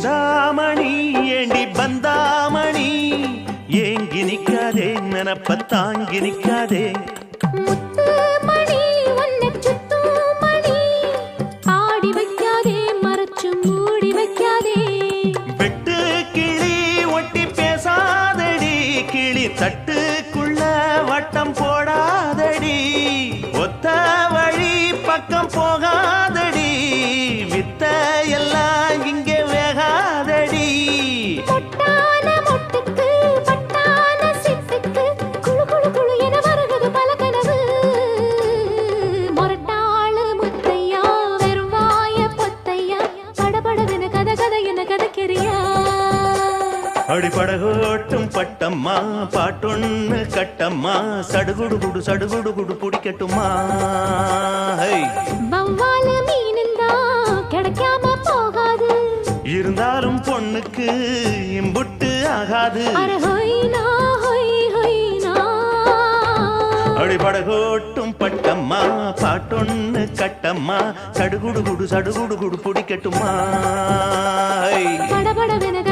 சிந்தாமணி ஏண்டி பந்தாமணி ஏங்கி நிக்காதே நினப்ப தாங்கி நிக்காதே தட்டுக்குள்ள வட்டம் போடாதடி ஒத்த வழி பக்கம் போகாதடி வித்த எல்லாம் இங்கே வேகாதடி பொட்டான மொட்டுக்கு பட்டான சிட்டுக்கு குளு குளு குளு என வருகிறது பல கனவு மொரட்டாளு முத்தையா வெறும் வாய பொத்தையா படபடவென கதை கதை என கதைக்கிறியா அடிப்படகோட்டும் பட்டம்மா பாட்டொன்னு கட்டம்மா சடுகுடு குடு சடுகுடு குடு பிடிக்கட்டுமா வவ்வால மீனிந்தா கிடைக்காம போகாது இருந்தாலும் பொண்ணுக்கு இம்புட்டு ஆகாது அடிப்படகோட்டும் பட்டம்மா பாட்டொன்னு கட்டம்மா சடுகுடு குடு சடுகுடு குடு பிடிக்கட்டுமா படபடவென